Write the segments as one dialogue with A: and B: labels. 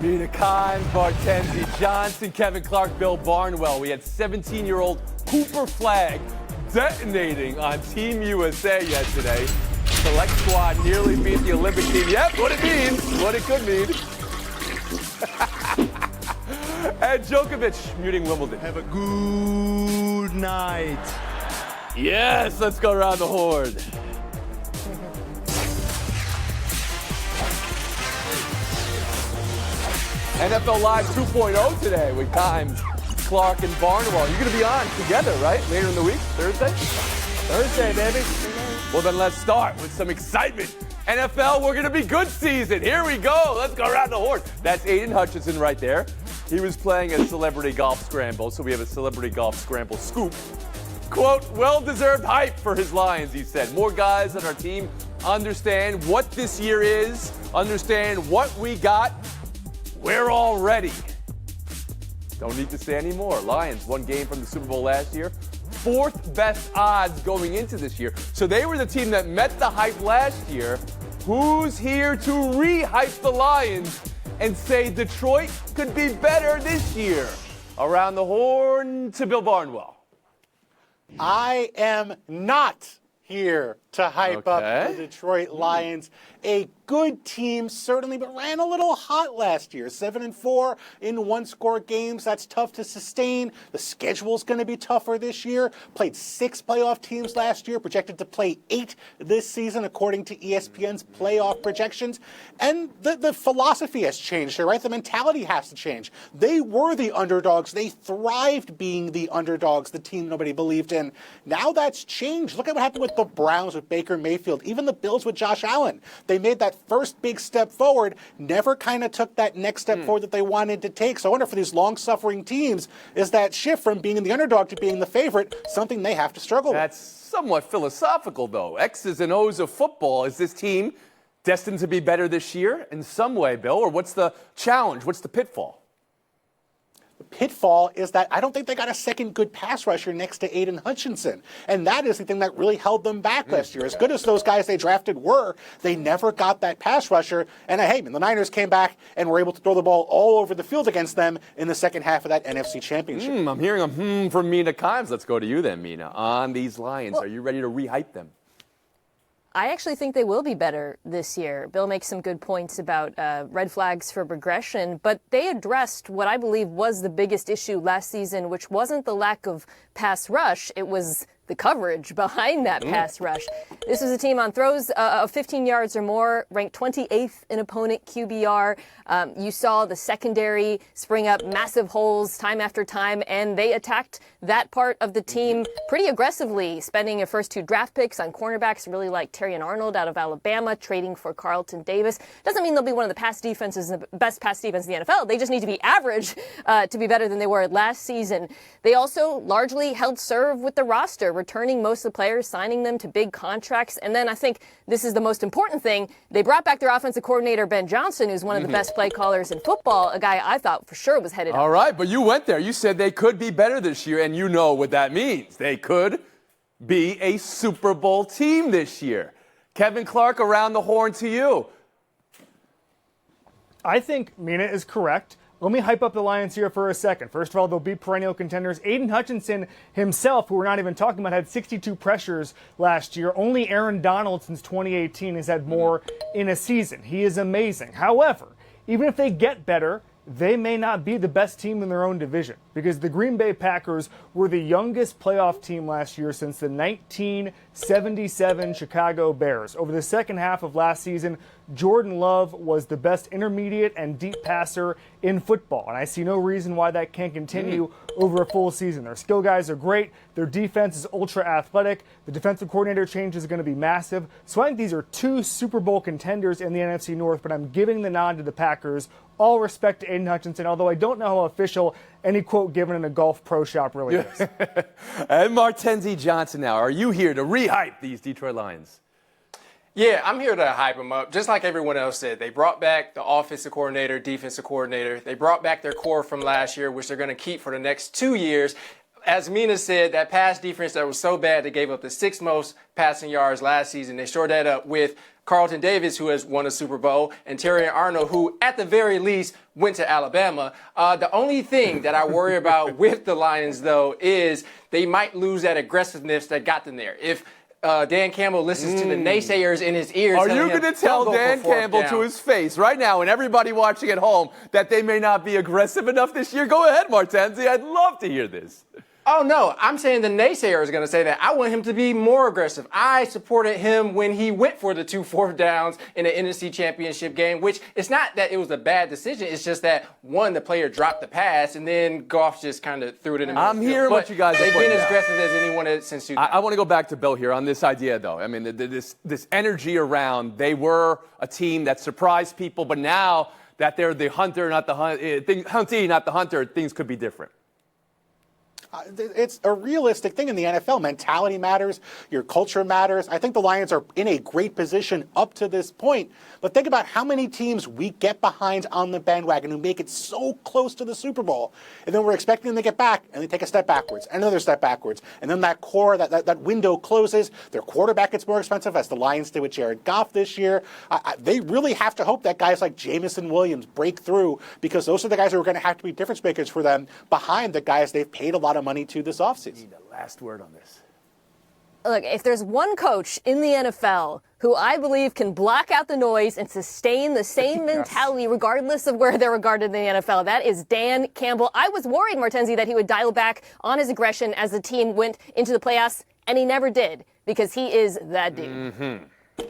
A: Mina Kimes, Martenzie Johnson, Kevin Clark, Bill Barnwell. We had 17-year-old Cooper Flagg detonating on Team USA yesterday. Select squad nearly beat the Olympic team. Yep, what it means, what it could mean. And Djokovic muting Wimbledon.
B: Have a good night.
A: Yes, let's go around the horn. NFL Live 2.0 today with Kimes, Clark, and Barnwell. You're going to be on together, right? Later in the week, Thursday? Thursday, baby. Well, then let's start with some excitement. NFL, we're going to be good season. Here we go. Let's go around the horn. That's Aiden Hutchinson right there. He was playing a celebrity golf scramble, so we have a celebrity golf scramble scoop. Quote, well-deserved hype for his Lions, he said. More guys on our team understand what this year is, understand what we got. We're all ready. Don't need to say any more. Lions, one game from the Super Bowl last year. Fourth best odds going into this year. So they were the team that met the hype last year. Who's here to re-hype the Lions and say Detroit could be better this year? Around the horn to Bill Barnwell.
C: I am not here to hype up the Detroit Lions. A good team, certainly, but ran a little hot last year. 7-4 in one-score games. That's tough to sustain. The schedule's going to be tougher this year. Played 6 playoff teams last year, projected to play 8 this season, according to ESPN's playoff projections. And the philosophy has changed here, right? The mentality has to change. They were the underdogs. They thrived being the underdogs, the team nobody believed in. Now that's changed. Look at what happened with the Browns with Baker Mayfield, even the Bills with Josh Allen. They made that first big step forward, never kind of took that next step forward that they wanted to take. So I wonder for these long-suffering teams, is that shift from being the underdog to being the favorite something they have to struggle with?
A: That's somewhat philosophical, though. X's and O's of football. Is this team destined to be better this year in some way, Bill? Or what's the challenge? What's the pitfall?
C: The pitfall is that I don't think they got a second good pass rusher next to Aiden Hutchinson. And that is the thing that really held them back last year. As good as those guys they drafted were, they never got that pass rusher. And hey, the Niners came back and were able to throw the ball all over the field against them in the second half of that NFC Championship.
A: I'm hearing a from Mina Kimes. Let's go to you then, Mina. On these Lions, are you ready to re-hype them?
D: I actually think they will be better this year. Bill makes some good points about red flags for regression, but they addressed what I believe was the biggest issue last season, which wasn't the lack of pass rush. It was the coverage behind that pass rush. This was a team on throws of 15 yards or more, ranked 28th in opponent QBR. You saw the secondary spring up massive holes time after time, and they attacked that part of the team pretty aggressively, spending their first 2 draft picks on cornerbacks, really like Terrion Arnold out of Alabama, trading for Carlton Davis. Doesn't mean they'll be one of the best pass defense in the NFL. They just need to be average to be better than they were last season. They also largely held serve with the roster, returning most of the players, signing them to big contracts. And then I think this is the most important thing. They brought back their offensive coordinator, Ben Johnson, who's one of the best play callers in football, a guy I thought for sure was headed up.
A: All right, but you went there. You said they could be better this year, and you know what that means. They could be a Super Bowl team this year. Kevin Clark, around the horn to you.
E: I think Mina is correct. Let me hype up the Lions here for a second. First of all, they'll be perennial contenders. Aiden Hutchinson himself, who we're not even talking about, had 62 pressures last year. Only Aaron Donald since 2018 has had more in a season. He is amazing. However, even if they get better, they may not be the best team in their own division because the Green Bay Packers were the youngest playoff team last year since the 1977 Chicago Bears. Over the second half of last season, Jordan Love was the best intermediate and deep passer in football, and I see no reason why that can't continue over a full season. Their skill guys are great. Their defense is ultra athletic. The defensive coordinator change is going to be massive. So I think these are 2 Super Bowl contenders in the NFC North, but I'm giving the nod to the Packers. All respect to Aiden Hutchinson, although I don't know how official any quote given in a golf pro shop really is.
A: And Martenzie Johnson now. Are you here to re-hype these Detroit Lions?
F: Yeah, I'm here to hype them up. Just like everyone else said, they brought back the offensive coordinator, defensive coordinator. They brought back their core from last year, which they're going to keep for the next 2 years. as Mina said, that pass defense that was so bad they gave up the 6th most passing yards last season. They shored that up with Carlton Davis, who has won a Super Bowl, and Terry Arnold, who at the very least went to Alabama. The only thing that I worry about with the Lions, though, is they might lose that aggressiveness that got them there. If Dan Campbell listens to the naysayers in his ears.
A: Are you going to tell Dan Campbell to his face right now and everybody watching at home that they may not be aggressive enough this year? Go ahead, Martenzi. I'd love to hear this.
F: Oh, no. I'm saying the naysayer is going to say that. I want him to be more aggressive. I supported him when he went for the 2 4th downs in the NFC Championship game, which it's not that it was a bad decision. It's just that, one, the player dropped the pass, and then Goff just kind of threw it in the middle.
A: I'm hearing what you guys are
F: They've
A: putting
F: been as
A: down.
F: aggressive as anyone since 2000.
A: I want to go back to Bill here on this idea, though. I mean, this energy around, they were a team that surprised people, but now that they're the hunter, not the huntee, not the hunter, things could be different.
C: It's a realistic thing in the NFL. Mentality matters. Your culture matters. I think the Lions are in a great position up to this point. But think about how many teams we get behind on the bandwagon who make it so close to the Super Bowl. And then we're expecting them to get back, and they take a step backwards, another step backwards. And then that core, that window closes. Their quarterback gets more expensive, as the Lions did with Jared Goff this year. They really have to hope that guys like Jameson Williams break through, because those are the guys who are going to have to be difference makers for them behind the guys they've paid a lot of money to this offseason.
A: Need the last word on this.
D: Look, if there's one coach in the NFL who I believe can block out the noise and sustain the same mentality regardless of where they're regarded in the NFL, that is Dan Campbell. I was worried, Martenzi, that he would dial back on his aggression as the team went into the playoffs, and he never did, because he is that dude.
A: Mm-hmm.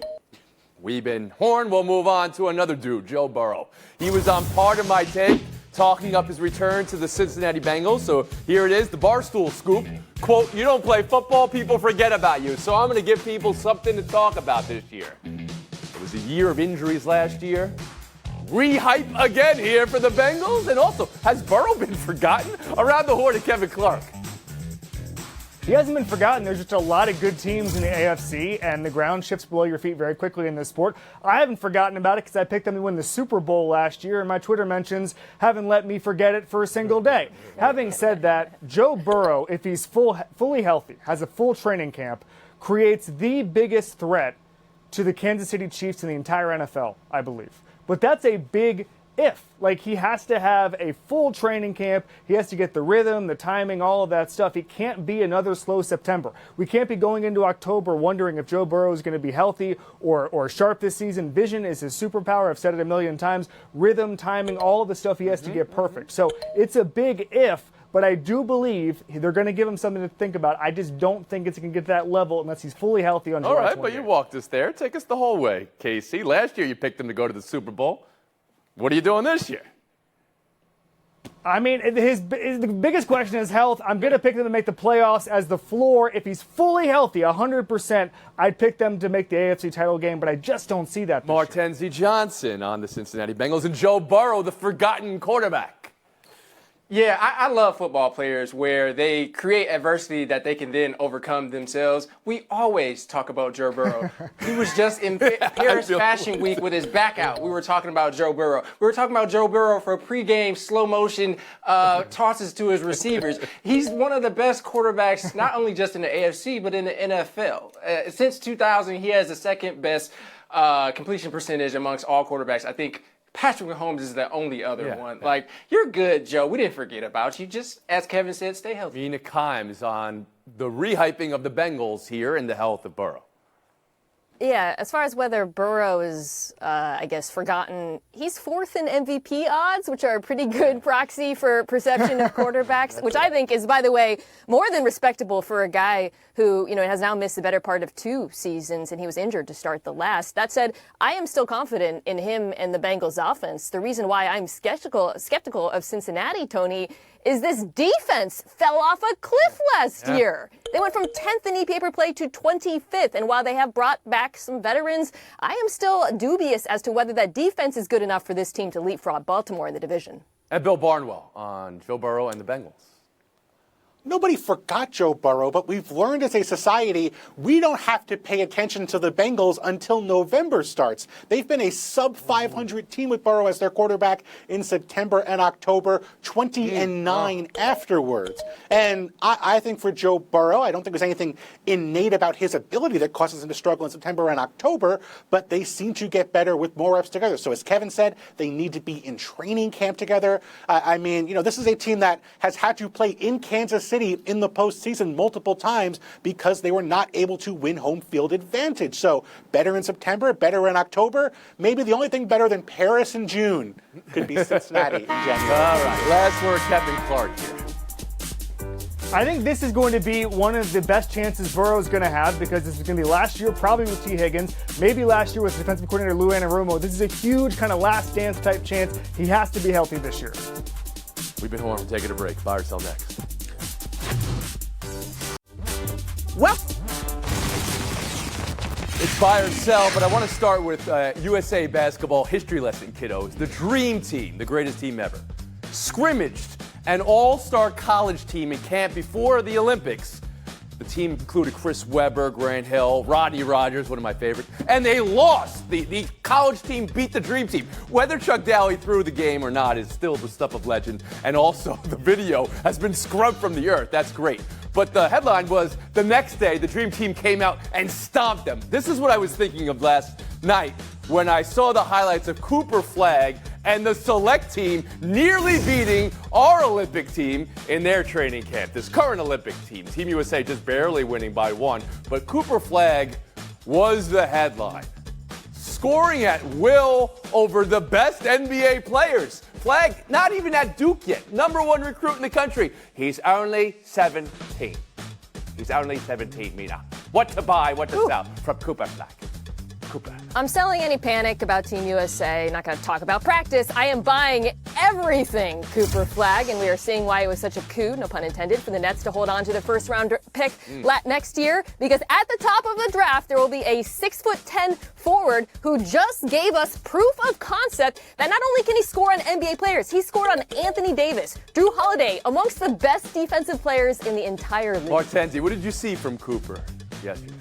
A: We've been Horn. We'll move on to another dude, Joe Burrow. He was on Part of My Take, talking up his return to the Cincinnati Bengals. So here it is, the Barstool scoop. Quote, "You don't play football, people forget about you. So I'm going to give people something to talk about this year." It was a year of injuries last year. Re-hype again here for the Bengals. And also, has Burrow been forgotten? Around the horn to Kevin Clark.
E: He hasn't been forgotten. There's just a lot of good teams in the AFC, and the ground shifts below your feet very quickly in this sport. I haven't forgotten about it because I picked them to win the Super Bowl last year, and my Twitter mentions haven't let me forget it for a single day. Having said that, Joe Burrow, if he's fully healthy, has a full training camp, creates the biggest threat to the Kansas City Chiefs in the entire NFL, I believe. But that's a big if. Like, he has to have a full training camp. He has to get the rhythm, the timing, all of that stuff. It can't be another slow September. We can't be going into October wondering if Joe Burrow is going to be healthy or sharp this season. Vision is his superpower. I've said it a million times. Rhythm, timing, all of the stuff he has to get perfect. So it's a big if, but I do believe they're going to give him something to think about. I just don't think it's going to get to that level unless he's fully healthy on July 28th.
A: All right, but you walked us there. Take us the whole way, Casey. Last year you picked him to go to the Super Bowl. What are you doing this year?
E: I mean, the biggest question is health. I'm going to pick them to make the playoffs as the floor. If he's fully healthy, 100%, I'd pick them to make the AFC title game, but I just don't see that.
A: Martenzi Johnson on the Cincinnati Bengals, and Joe Burrow, the forgotten quarterback.
F: Yeah, I love football players where they create adversity that they can then overcome themselves. We always talk about Joe Burrow. He was just in Paris Fashion Week with his back out. We were talking about Joe Burrow. We were talking about Joe Burrow for pregame slow motion tosses to his receivers. He's one of the best quarterbacks, not only just in the AFC, but in the NFL. Since 2000, he has the second best completion percentage amongst all quarterbacks. I think Patrick Mahomes is the only other one.
A: Yeah.
F: Like, you're good, Joe. We didn't forget about you. Just, as Kevin said, stay healthy.
A: Mina Kimes on the rehyping of the Bengals here and the health of Burrow.
D: Yeah, as far as whether Burrow is, forgotten, he's fourth in MVP odds, which are a pretty good proxy for perception of quarterbacks, which I think is, by the way, more than respectable for a guy who, has now missed the better part of 2 seasons, and he was injured to start the last. That said, I am still confident in him and the Bengals offense. The reason why I'm skeptical of Cincinnati, Tony, is this defense fell off a cliff last year. They went from 10th in EPA per play to 25th. And while they have brought back some veterans, I am still dubious as to whether that defense is good enough for this team to leapfrog Baltimore in the division.
A: And Bill Barnwell on Joe Burrow and the Bengals.
C: nobody forgot Joe Burrow, but we've learned as a society we don't have to pay attention to the Bengals until November starts. They've been a sub-500 team with Burrow as their quarterback in September and October, 20-9 afterwards. And I think for Joe Burrow, I don't think there's anything innate about his ability that causes him to struggle in September and October, but they seem to get better with more reps together. So as Kevin said, they need to be in training camp together. I mean, this is a team that has had to play in Kansas City in the postseason multiple times because they were not able to win home field advantage. So better in September, better in October. Maybe the only thing better than Paris in June could be Cincinnati in January.
A: All right, last word, Kevin Clark here.
E: I think this is going to be one of the best chances Burrow's going to have because this is going to be last year, probably with T. Higgins, maybe last year with defensive coordinator Lou Anarumo. This is a huge kind of last dance type chance. He has to be healthy this year.
A: We've been Horn. We're taking a break. Buy or sell next.
C: Well,
A: it's buy or sell, but I want to start with USA basketball history lesson, kiddos. The dream team, the greatest team ever, scrimmaged an all-star college team in camp before the Olympics. The team included Chris Webber, Grant Hill, Rodney Rogers, one of my favorites, and they lost. The college team beat the dream team. Whether Chuck Daly threw the game or not is still the stuff of legend, and also the video has been scrubbed from the earth. That's great. But the headline was, the next day, the Dream Team came out and stomped them. This is what I was thinking of last night when I saw the highlights of Cooper Flagg and the select team nearly beating our Olympic team in their training camp. This current Olympic team, Team USA, just barely winning by 1. But Cooper Flagg was the headline. Scoring at will over the best NBA players. Flagg, not even at Duke yet. #1 recruit in the country. He's only 17. He's only 17, Mina. What to buy, what to sell from Cooper Flagg. Cooper.
D: I'm selling any panic about Team USA. Not going to talk about practice. I am buying everything Cooper Flagg, and we are seeing why it was such a coup, no pun intended, for the Nets to hold on to the first-round pick next year. Because at the top of the draft, there will be a 6'10" forward who just gave us proof of concept that not only can he score on NBA players, he scored on Anthony Davis, Drew Holiday, amongst the best defensive players in the entire league.
A: Martenzi, what did you see from Cooper yesterday?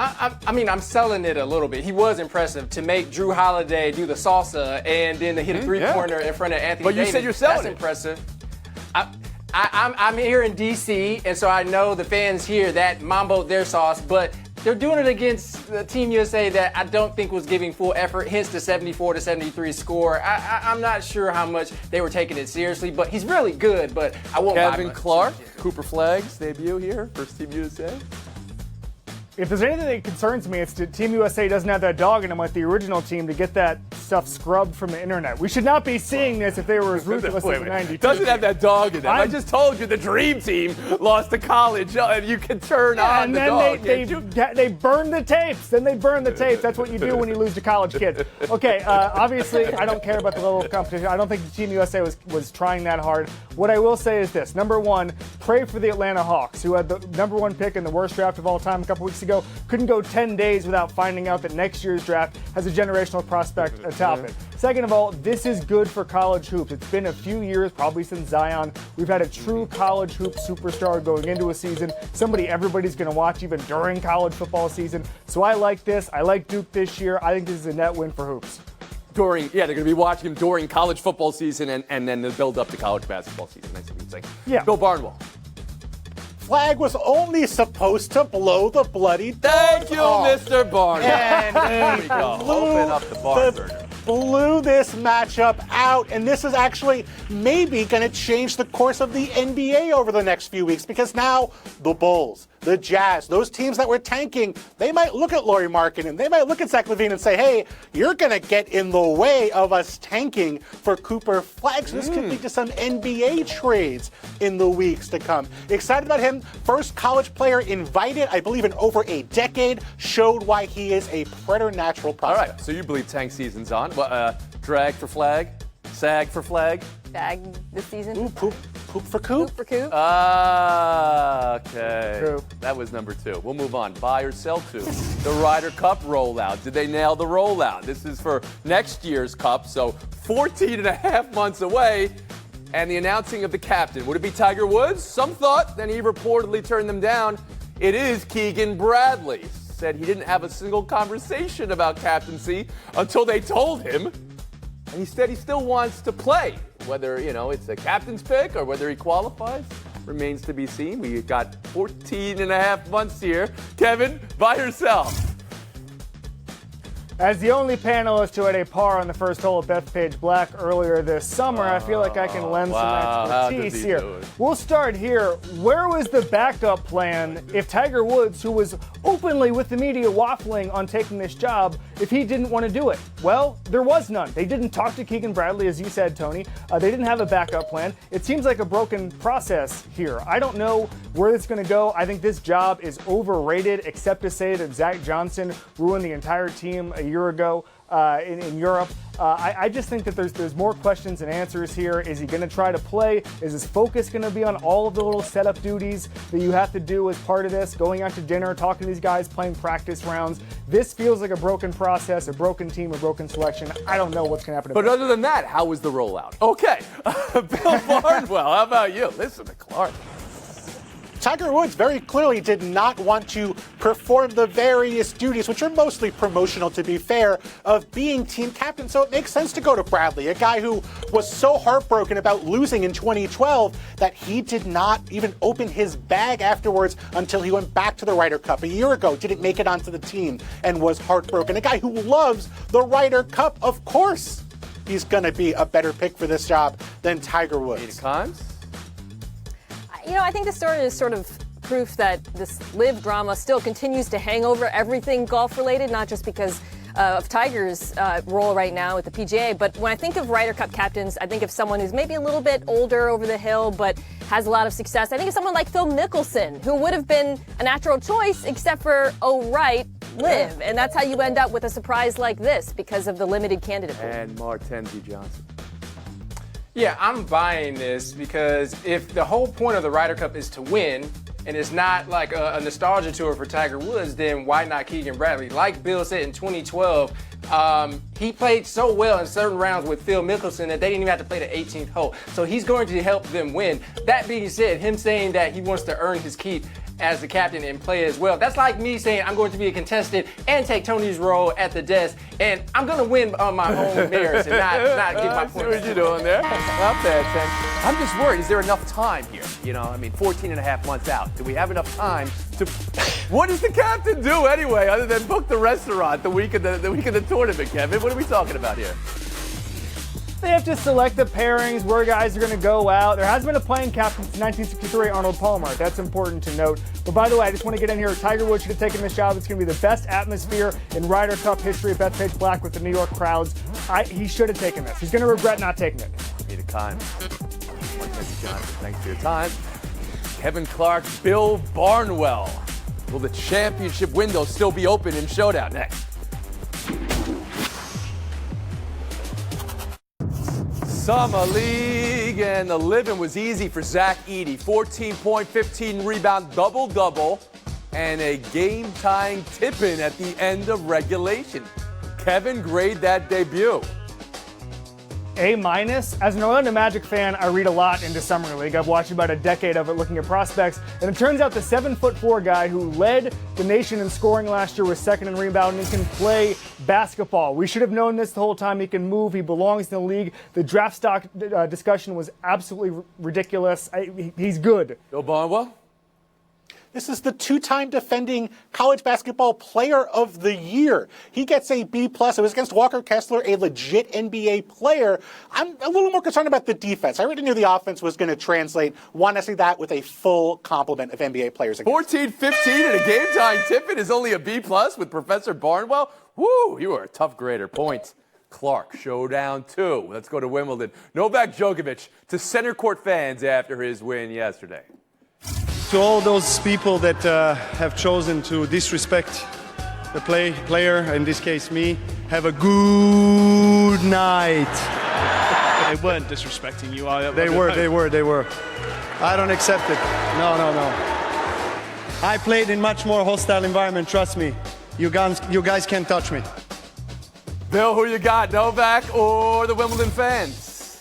F: I mean, I'm selling it a little bit. He was impressive to make Drew Holiday do the salsa and then to hit a three-pointer in front of Anthony Davis.
A: But you said you're selling
F: That's
A: it.
F: impressive. I'm here in D.C., and so I know the fans here that mamboed their sauce, but they're doing it against the Team USA that I don't think was giving full effort, hence the 74-73 score. I'm not sure how much they were taking it seriously, but he's really good, but I won't buy
A: Kevin
F: much.
A: Clark, Cooper Flagg's debut here, first Team USA.
E: If there's anything that concerns me, it's that Team USA doesn't have that dog in them like the original team to get that stuff scrubbed from the internet. We should not be seeing this if they were as ruthless as the 92.
A: Doesn't have that dog in them. I just told you the dream team lost to college, and you can turn on
E: and
A: the
E: then
A: dog.
E: they burn the tapes. Then they burn the tapes. That's what you do when you lose to college kids. Okay, obviously, I don't care about the level of competition. I don't think the Team USA was trying that hard. What I will say is this. Number one, pray for the Atlanta Hawks, who had the #1 pick in the worst draft of all time a couple weeks ago. Couldn't go 10 days without finding out that next year's draft has a generational prospect atop it. Second of all, this is good for college hoops. It's been a few years, probably since Zion. We've had a true college hoop superstar going into a season, somebody everybody's going to watch even during college football season. So I like this. I like Duke this year. I think this is a net win for hoops.
A: They're going to be watching him during college football season and then the build up to college basketball season. That's what you're saying.
E: Yeah.
A: Bill Barnwell.
C: Flagg was only supposed to blow the bloody
A: Thank you, Mr. Barnwell.
C: And
A: There we go. Open up the barn burner.
C: blew this matchup out, and this is actually maybe going to change the course of the NBA over the next few weeks because now the Bulls, the Jazz, those teams that were tanking, they might look at Lauri Markkanen, they might look at Zach LaVine and say, hey, you're going to get in the way of us tanking for Cooper Flagg. So this could lead to some NBA trades in the weeks to come. Excited about him. First college player invited, I believe, in over a decade, showed why he is a preternatural prospect.
A: All right, so you believe tank season's on. Drag for Flagg? Sag for Flagg?
D: Bag this season.
C: Ooh, poop for Coop.
D: Coop for Coop.
A: Okay.
E: True.
A: That was number 2. We'll move on. Buy or sell to the Ryder Cup rollout. Did they nail the rollout? This is for next year's Cup, so 14 and a half months away. and the announcing of the captain. Would it be Tiger Woods? Some thought, then he reportedly turned them down. It is Keegan Bradley. Said he didn't have a single conversation about captaincy until they told him. And he said he still wants to play. Whether, it's a captain's pick or whether he qualifies remains to be seen. We got 14 and a half months here. Kevin, by yourself.
E: As the only panelist who had a par on the first hole at Bethpage Black earlier this summer, I feel like I can lend some expertise here. We'll start here. Where was the backup plan if Tiger Woods, who was openly with the media waffling on taking this job, if he didn't want to do it? Well, there was none. They didn't talk to Keegan Bradley, as you said, Tony. They didn't have a backup plan. It seems like a broken process here. I don't know where it's going to go. I think this job is overrated, except to say that Zach Johnson ruined the entire team a year ago in Europe. I just think that there's more questions than answers here. Is he going to try to play? Is his focus going to be on all of the little setup duties that you have to do as part of this? Going out to dinner, talking to these guys, playing practice rounds. This feels like a broken process, a broken team, a broken selection. I don't know what's going to happen.
A: But other than that, how was the rollout? Okay. Bill Barnwell, how about you? Listen to Clark.
C: Tiger Woods very clearly did not want to perform the various duties, which are mostly promotional, to be fair, of being team captain. So it makes sense to go to Bradley, a guy who was so heartbroken about losing in 2012 that he did not even open his bag afterwards until he went back to the Ryder Cup a year ago, didn't make it onto the team, and was heartbroken. A guy who loves the Ryder Cup, of course. He's going to be a better pick for this job than Tiger Woods.
A: Cons?
D: I think the story is sort of proof that this live drama still continues to hang over everything golf-related, not just because of Tiger's role right now at the PGA. But when I think of Ryder Cup captains, I think of someone who's maybe a little bit older over the hill, but has a lot of success. I think of someone like Phil Mickelson, who would have been a natural choice, except for, live. And that's how you end up with a surprise like this because of the limited candidate pool.
A: And Martenzi Johnson.
F: Yeah, I'm buying this because if the whole point of the Ryder Cup is to win, and it's not like a nostalgia tour for Tiger Woods, then why not Keegan Bradley? Like Bill said in 2012, he played so well in certain rounds with Phil Mickelson that they didn't even have to play the 18th hole. So he's going to help them win. That being said, him saying that he wants to earn his keep as the captain and play as well, that's like me saying I'm going to be a contestant and take Tony's role at the desk, and I'm going to win on my own merits and not get my points.
A: What you doing there? Not bad, Ted. I'm just worried. Is there enough time here? 14 and a half months out. Do we have enough time to? What does the captain do anyway, other than book the restaurant the week of the tournament, Kevin? What are we talking about here?
E: They have to select the pairings, where guys are going to go out. There has been a playing captain since 1963, Arnold Palmer. That's important to note. But by the way, I just want to get in here. Tiger Woods should have taken this job. It's going to be the best atmosphere in Ryder Cup history at Bethpage Black with the New York crowds. He should have taken this. He's going to regret not taking it.
A: Need a time. Johnson, thanks for your time. Kevin Clark, Bill Barnwell. Will the championship window still be open in Showdown? Next. Summer League, and the living was easy for Zach Edey. 14 point, 15 rebound, double-double, and a game-tying tip-in at the end of regulation. Kevin, grade that debut.
E: A-. As an Orlando Magic fan, I read a lot into Summer League. I've watched about a decade of it looking at prospects. And it turns out the 7'4" guy who led the nation in scoring last year was second in rebounding and can play basketball. We should have known this the whole time. He can move. He belongs in the league. The draft stock discussion was absolutely ridiculous. He's good.
A: Bill Barnwell?
C: This is the two-time defending college basketball player of the year. He gets a B+. It was against Walker Kessler, a legit NBA player. I'm a little more concerned about the defense. I already knew the offense was going to translate. Want to see that with a full complement of NBA players.
A: 14-15 and a game-tying tip-in is only a B+ with Professor Barnwell. Woo, you are a tough grader. Points. Clark, Showdown 2. Let's go to Wimbledon. Novak Djokovic to center court fans after his win yesterday.
B: To all those people that have chosen to disrespect the player, in this case me, have a good night.
G: They weren't disrespecting you.
B: They were. I don't accept it. No. I played in much more hostile environment, trust me. You guys can't touch me.
A: Bill, who you got, Novak or the Wimbledon fans?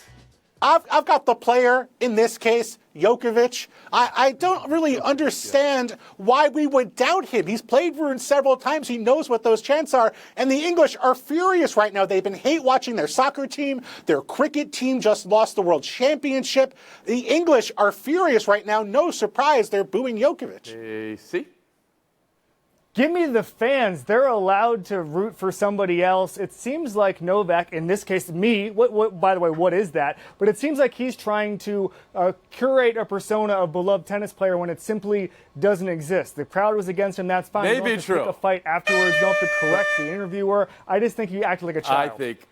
C: I've got the player in this case, Djokovic. I don't really understand why we would doubt him. He's played Rune several times. He knows what those chants are. And the English are furious right now. They've been hate watching their soccer team. Their cricket team just lost the world championship. The English are furious right now. No surprise, they're booing Djokovic.
A: See?
E: Give me the fans. They're allowed to root for somebody else. It seems like Novak, in this case, me, by the way, what is that? But it seems like he's trying to curate a persona of beloved tennis player when it simply doesn't exist. The crowd was against him, that's fine.
A: Maybe
E: you don't have to
A: true.
E: pick a fight afterwards. You don't have to correct the interviewer. I just think he acted like a child.
A: I think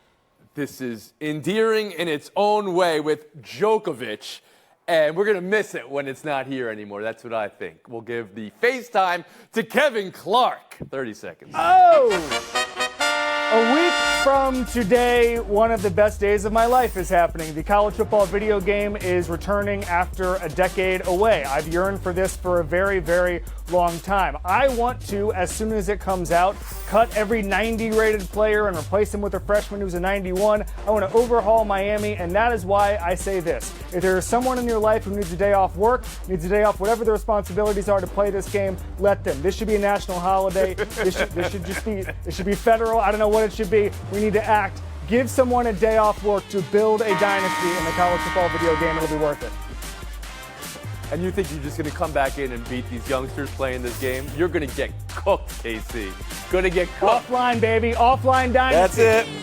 A: this is endearing in its own way with Djokovic. And we're going to miss it when it's not here anymore. That's what I think. We'll give the FaceTime to Kevin Clark. 30 seconds.
E: Oh! A week from today, one of the best days of my life is happening. The college football video game is returning after a decade away. I've yearned for this for a very, very long time. I want to, as soon as it comes out, cut every 90 rated player and replace him with a freshman who's a 91. I want to overhaul Miami, and that is why I say this. If there is someone in your life who needs a day off work, needs a day off whatever the responsibilities are to play this game, let them. This should be a national holiday. This should be federal. I don't know what it should be. We need to act. Give someone a day off work to build a dynasty in the college football video game. It'll be worth it.
A: And you think you're just going to come back in and beat these youngsters playing this game? You're going to get cooked, KC. Going to get cooked.
E: Offline, baby. Offline dynasty.
A: That's it.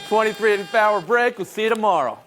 A: 23 hour break. We'll see you tomorrow.